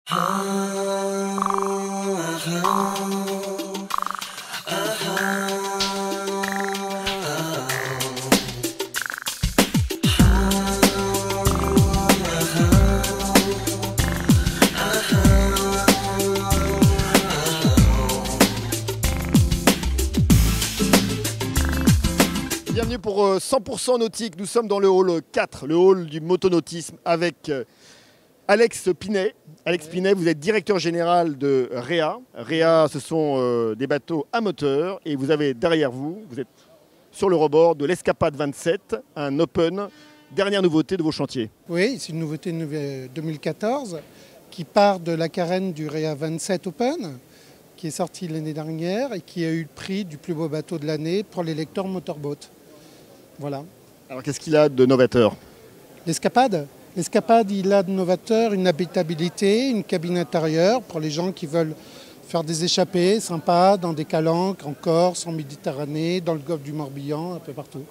Bienvenue pour 100% nautique. Nous sommes dans le hall 4, le hall du motonautisme avec Alex Pinet. Alex Pinet, vous êtes directeur général de Réa. Réa, ce sont des bateaux à moteur et vous avez derrière vous, vous êtes sur le rebord de l'Escapade 27, un open. Dernière nouveauté de vos chantiers. Oui, c'est une nouveauté 2014 qui part de la carène du Réa 27 Open, qui est sorti l'année dernière et qui a eu le prix du plus beau bateau de l'année pour les lecteurs motorboat. Voilà. Alors qu'est-ce qu'il a de novateur? L'Escapade, il a de novateur une habitabilité, une cabine intérieure pour les gens qui veulent faire des échappées sympas dans des calanques, en Corse, en Méditerranée, dans le golfe du Morbihan, un peu partout.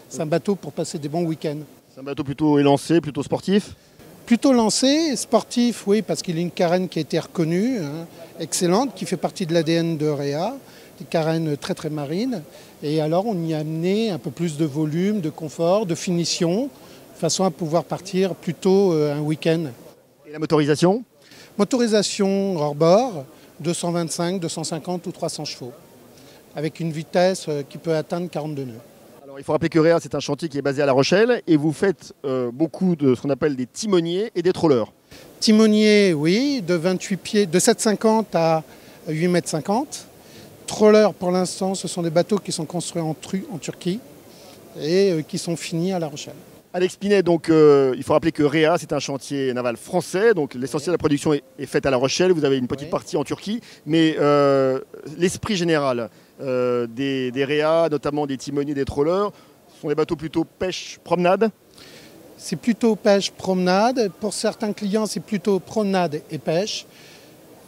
C'est un bateau pour passer des bons week-ends. C'est un bateau plutôt élancé, plutôt sportif? Plutôt lancé, sportif, oui, parce qu'il a une carène qui a été reconnue, excellente, qui fait partie de l'ADN de Réa, des carènes très très marines. Et alors on y a amené un peu plus de volume, de confort, de finition, de façon à pouvoir partir plutôt un week-end. Et la motorisation? Motorisation hors-bord, 225, 250 ou 300 chevaux, avec une vitesse qui peut atteindre 42 nœuds. Alors, il faut rappeler que Réa, c'est un chantier qui est basé à La Rochelle et vous faites beaucoup de ce qu'on appelle des timoniers et des trollers. Timonier, oui, de 28 pieds, de 7,50 à 8,50 m. Trollers, pour l'instant, ce sont des bateaux qui sont construits en Turquie et qui sont finis à La Rochelle. Alex Pinet, donc, il faut rappeler que Réa, c'est un chantier naval français, donc l'essentiel de la production est faite à La Rochelle, vous avez une petite partie en Turquie, mais l'esprit général des Réa, notamment des timoniers, des trollers, sont des bateaux plutôt pêche-promenade? C'est plutôt pêche-promenade. Pour certains clients, c'est plutôt promenade et pêche.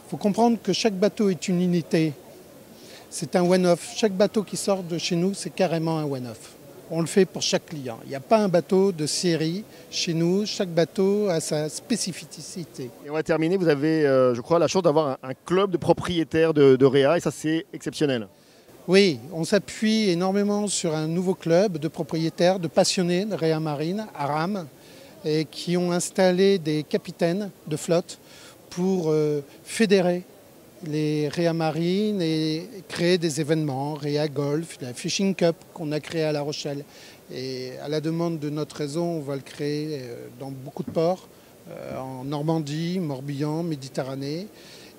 Il faut comprendre que chaque bateau est une unité. C'est un one-off. Chaque bateau qui sort de chez nous, c'est carrément un one-off. On le fait pour chaque client. Il n'y a pas un bateau de série chez nous. Chaque bateau a sa spécificité. Et on va terminer. Vous avez, je crois, la chance d'avoir un club de propriétaires de Réa et ça, c'est exceptionnel. Oui, on s'appuie énormément sur un nouveau club de propriétaires, de passionnés de Réa Marine, à Rame, et qui ont installé des capitaines de flotte pour fédérer les Réa Marines et créer des événements, Réa Golf, la Fishing Cup qu'on a créé à La Rochelle. Et à la demande de notre réseau, on va le créer dans beaucoup de ports, en Normandie, Morbihan, Méditerranée.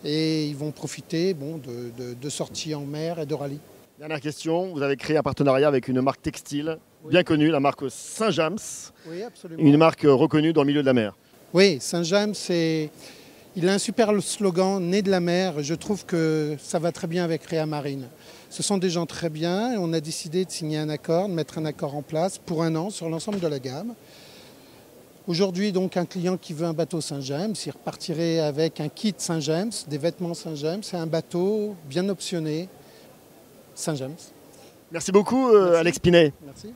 Et ils vont profiter de sorties en mer et de rallye. Dernière question, vous avez créé un partenariat avec une marque textile bien connue, la marque Saint-James, oui, absolument. Une marque reconnue dans le milieu de la mer. Oui, Saint-James, il a un super slogan, né de la mer. Je trouve que ça va très bien avec Réa Marine. Ce sont des gens très bien et on a décidé de signer un accord, de mettre un accord en place pour 1 an sur l'ensemble de la gamme. Aujourd'hui, donc, un client qui veut un bateau Saint-James, il repartirait avec un kit Saint-James, des vêtements Saint-James. C'est un bateau bien optionné Saint-James. Merci beaucoup, Merci. Alex Pinet. Merci.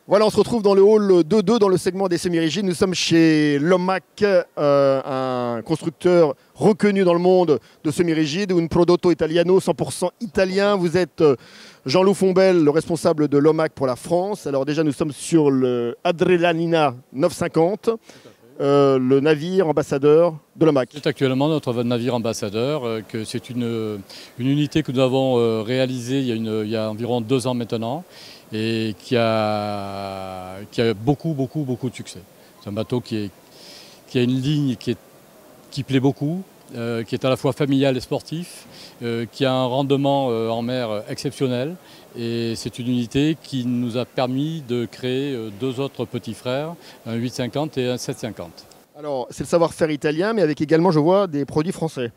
Voilà, on se retrouve dans le hall 2.2 dans le segment des semi-rigides. Nous sommes chez Lomac, un constructeur reconnu dans le monde de semi-rigides, un prodotto italiano 100% italien. Vous êtes Jean-Loup Fombelle, le responsable de Lomac pour la France. Alors déjà, nous sommes sur le Adrenalina 950, le navire ambassadeur de Lomac. C'est actuellement notre navire ambassadeur. C'est une unité que nous avons réalisée il y a environ 2 ans maintenant, et qui a beaucoup de succès. C'est un bateau qui a une ligne qui plaît beaucoup, qui est à la fois familial et sportif, qui a un rendement en mer exceptionnel. Et c'est une unité qui nous a permis de créer 2 autres petits frères, un 850 et un 750. Alors, c'est le savoir-faire italien, mais avec également, je vois, des produits français.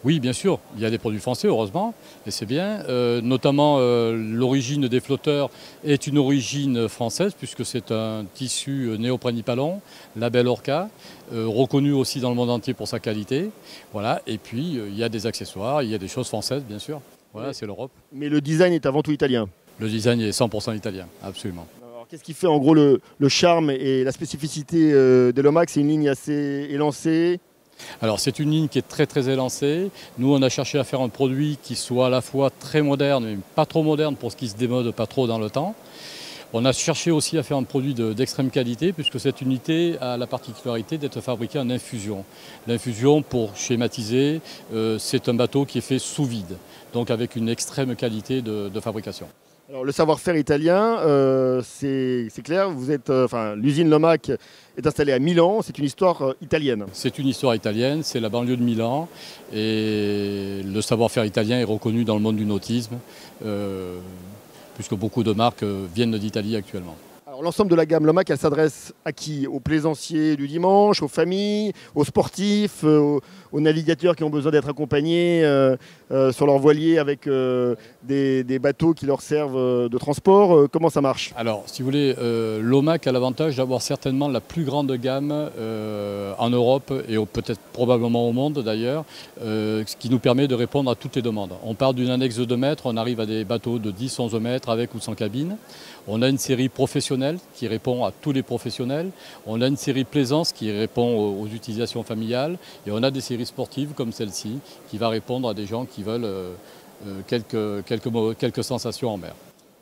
Oui, bien sûr, il y a des produits français, heureusement, et c'est bien. Notamment, l'origine des flotteurs est une origine française, puisque c'est un tissu néoprénipalon, label Orca, reconnu aussi dans le monde entier pour sa qualité. Voilà. Et puis, il y a des accessoires, il y a des choses françaises, bien sûr. Voilà, c'est l'Europe. Mais le design est avant tout italien. Le design est 100% italien, absolument. Alors, qu'est-ce qui fait en gros le charme et la spécificité de Lomac? C'est une ligne assez élancée. Alors c'est une ligne qui est très très élancée. Nous on a cherché à faire un produit qui soit à la fois très moderne mais pas trop moderne pour ce qui se démode pas trop dans le temps. On a cherché aussi à faire un produit d'extrême qualité puisque cette unité a la particularité d'être fabriquée en infusion. L'infusion, pour schématiser, c'est un bateau qui est fait sous vide, donc avec une extrême qualité de fabrication. Alors, le savoir-faire italien, c'est clair, l'usine Lomac est installée à Milan, c'est une histoire italienne. C'est une histoire italienne, c'est la banlieue de Milan et le savoir-faire italien est reconnu dans le monde du nautisme puisque beaucoup de marques viennent d'Italie actuellement. Alors, l'ensemble de la gamme Lomac, elle s'adresse à qui? Aux plaisanciers du dimanche, aux familles, aux sportifs, aux navigateurs qui ont besoin d'être accompagnés sur leur voilier avec des bateaux qui leur servent de transport. Comment ça marche? Alors, si vous voulez, Lomac a l'avantage d'avoir certainement la plus grande gamme en Europe et peut-être probablement au monde d'ailleurs, ce qui nous permet de répondre à toutes les demandes. On part d'une annexe de 2 mètres, on arrive à des bateaux de 10-11 mètres avec ou sans cabine. On a une série professionnelle qui répond à tous les professionnels. On a une série plaisance qui répond aux utilisations familiales. Et on a des séries sportives comme celle-ci qui va répondre à des gens qui veulent quelques sensations en mer.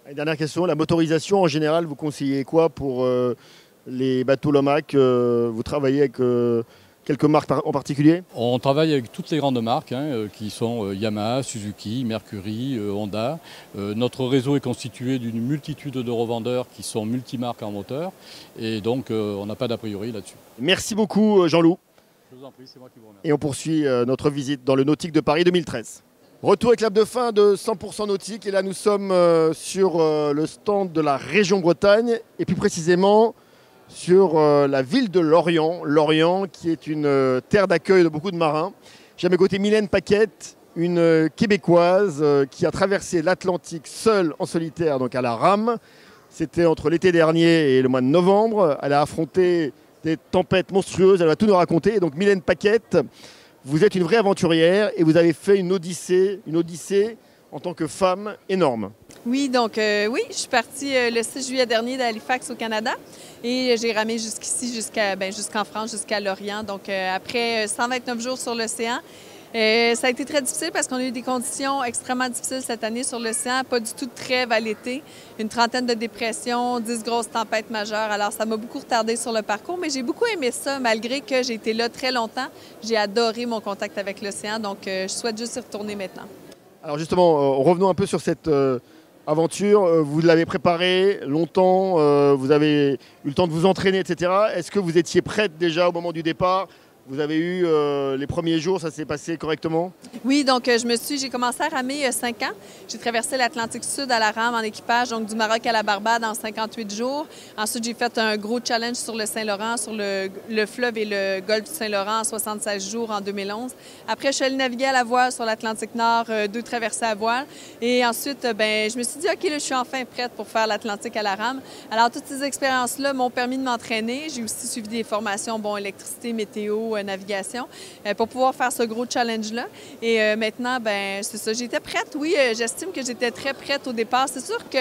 Et dernière question, la motorisation en général, vous conseillez quoi pour les bateaux Lomac? Vous travaillez avec quelques marques en particulier? On travaille avec toutes les grandes marques qui sont Yamaha, Suzuki, Mercury, Honda. Notre réseau est constitué d'une multitude de revendeurs qui sont multimarques en moteur et donc on n'a pas d'a priori là-dessus. Merci beaucoup Jean-Loup. Je vous en prie, c'est moi qui vous remercie. Et on poursuit notre visite dans le Nautique de Paris 2013. Retour avec clap de fin de 100% nautique et là nous sommes sur le stand de la région Bretagne et plus précisément sur la ville de Lorient. Lorient qui est une terre d'accueil de beaucoup de marins. J'ai à mes côtés Mylène Paquette, une Québécoise qui a traversé l'Atlantique seule en solitaire, donc à la rame. C'était entre l'été dernier et le mois de novembre. Elle a affronté des tempêtes monstrueuses, elle va tout nous raconter. Et donc Mylène Paquette, vous êtes une vraie aventurière et vous avez fait une odyssée en tant que femme énorme. Oui, donc oui, je suis partie le 6 juillet dernier d'Halifax au Canada et j'ai ramé jusqu'ici, jusqu'en France, jusqu'à Lorient. Donc après 129 jours sur l'océan, ça a été très difficile parce qu'on a eu des conditions extrêmement difficiles cette année sur l'océan, pas du tout de trêve à l'été, une trentaine de dépressions, 10 grosses tempêtes majeures. Alors ça m'a beaucoup retardé sur le parcours, mais j'ai beaucoup aimé ça malgré que j'ai été là très longtemps. J'ai adoré mon contact avec l'océan, donc je souhaite juste y retourner maintenant. Alors justement, revenons un peu sur cette aventure. Vous l'avez préparée longtemps, vous avez eu le temps de vous entraîner, etc. Est-ce que vous étiez prête déjà au moment du départ? Vous avez eu les premiers jours, ça s'est passé correctement? Oui, donc j'ai commencé à ramer il y a 5 ans. J'ai traversé l'Atlantique Sud à la rame en équipage, donc du Maroc à la Barbade en 58 jours. Ensuite, j'ai fait un gros challenge sur le Saint-Laurent, sur le fleuve et le golfe du Saint-Laurent en 76 jours en 2011. Après, je suis allée naviguer à la voile sur l'Atlantique Nord, 2 traversées à voile. Et ensuite, je me suis dit, OK, là, je suis enfin prête pour faire l'Atlantique à la rame. Alors, toutes ces expériences-là m'ont permis de m'entraîner. J'ai aussi suivi des formations, électricité, météo, navigation, pour pouvoir faire ce gros challenge-là. Et maintenant, c'est ça. J'étais prête, oui, j'estime que j'étais très prête au départ. C'est sûr que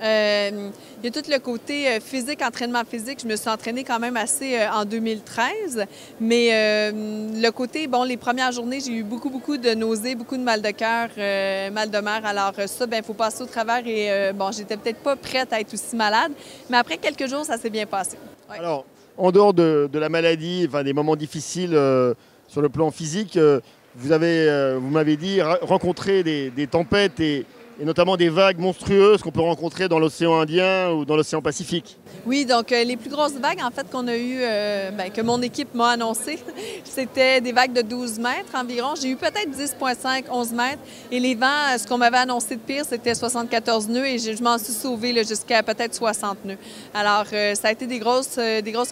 il y a tout le côté physique, entraînement physique. Je me suis entraînée quand même assez en 2013, mais le côté, les premières journées, j'ai eu beaucoup de nausées, beaucoup de mal de cœur, mal de mer. Alors ça, il faut passer au travers et j'étais peut-être pas prête à être aussi malade, mais après quelques jours, ça s'est bien passé. Ouais. Alors, en dehors de la maladie, des moments difficiles sur le plan physique, vous m'avez dit, rencontrer des tempêtes et notamment des vagues monstrueuses qu'on peut rencontrer dans l'océan Indien ou dans l'océan Pacifique. Oui, donc les plus grosses vagues, en fait, qu'on a eues, que mon équipe m'a annoncé, c'était des vagues de 12 mètres environ. J'ai eu peut-être 10,5, 11 mètres. Et les vents, ce qu'on m'avait annoncé de pire, c'était 74 nœuds et je m'en suis sauvée jusqu'à peut-être 60 nœuds. Alors, ça a été des grosses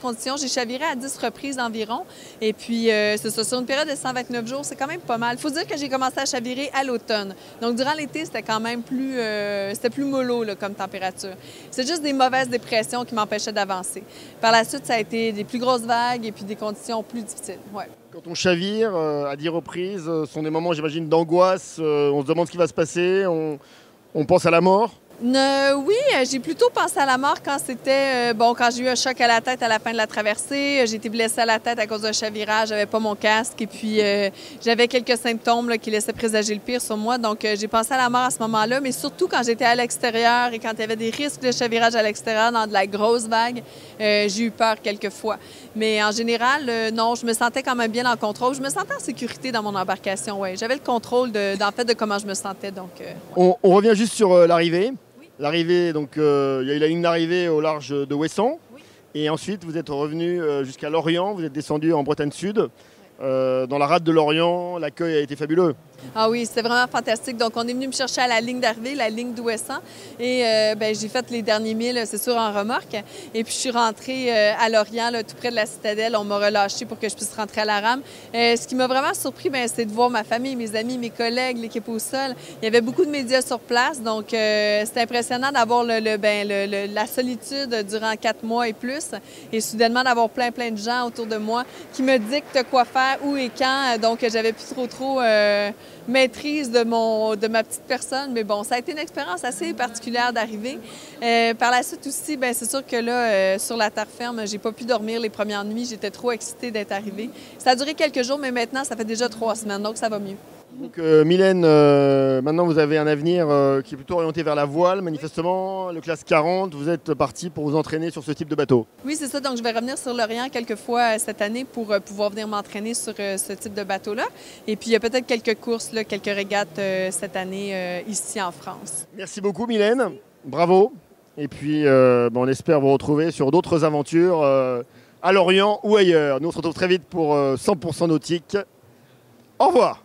conditions. J'ai chaviré à 10 reprises environ. Et puis, c'est ça, sur une période de 129 jours, c'est quand même pas mal. Il faut dire que j'ai commencé à chavirer à l'automne. Donc, durant l'été, c'était quand même plus mollo comme température. C'est juste des mauvaises dépressions qui m'empêchaient d'avancer. Par la suite, ça a été des plus grosses vagues et puis des conditions plus difficiles. Ouais. Quand on chavire à 10 reprises, ce sont des moments, j'imagine, d'angoisse. On se demande ce qui va se passer, on pense à la mort. Oui, j'ai plutôt pensé à la mort quand c'était, quand j'ai eu un choc à la tête à la fin de la traversée. J'ai été blessée à la tête à cause d'un chavirage, j'avais pas mon casque et puis j'avais quelques symptômes là, qui laissaient présager le pire sur moi. Donc j'ai pensé à la mort à ce moment-là, mais surtout quand j'étais à l'extérieur et quand il y avait des risques de chavirage à l'extérieur dans de la grosse vague, j'ai eu peur quelques fois. Mais en général, non, je me sentais quand même bien en contrôle. Je me sentais en sécurité dans mon embarcation, ouais. J'avais le contrôle de comment je me sentais. Donc, ouais. On revient juste sur l'arrivée. L'arrivée, donc il y a eu la ligne d'arrivée au large de Ouessant. Oui. Et ensuite, vous êtes revenu jusqu'à Lorient, vous êtes descendu en Bretagne Sud. Dans la rade de Lorient, l'accueil a été fabuleux. Ah oui, c'était vraiment fantastique. Donc, on est venu me chercher à la ligne d'arrivée, la ligne d'Ouessant. Et j'ai fait les derniers 1000, c'est sûr, en remorque. Et puis, je suis rentrée à Lorient, là, tout près de la citadelle. On m'a relâché pour que je puisse rentrer à la rame. Ce qui m'a vraiment surpris, c'est de voir ma famille, mes amis, mes collègues, l'équipe au sol. Il y avait beaucoup de médias sur place. Donc, c'était impressionnant d'avoir la solitude durant 4 mois et plus. Et soudainement, d'avoir plein de gens autour de moi qui me dictent quoi faire, où et quand. Donc, j'avais plus trop maîtrise de ma petite personne. Mais bon, ça a été une expérience assez particulière d'arriver. Par la suite aussi, c'est sûr que là, sur la terre ferme, j'ai pas pu dormir les premières nuits. J'étais trop excitée d'être arrivée. Ça a duré quelques jours, mais maintenant, ça fait déjà 3 semaines, donc ça va mieux. Donc Mylène, maintenant vous avez un avenir qui est plutôt orienté vers la voile, manifestement, le classe 40, vous êtes parti pour vous entraîner sur ce type de bateau. Oui, c'est ça, donc je vais revenir sur Lorient quelques fois cette année pour pouvoir venir m'entraîner sur ce type de bateau-là. Et puis il y a peut-être quelques courses, là, quelques régates cette année ici en France. Merci beaucoup Mylène, bravo. Et puis on espère vous retrouver sur d'autres aventures à Lorient ou ailleurs. Nous on se retrouve très vite pour 100% nautique. Au revoir.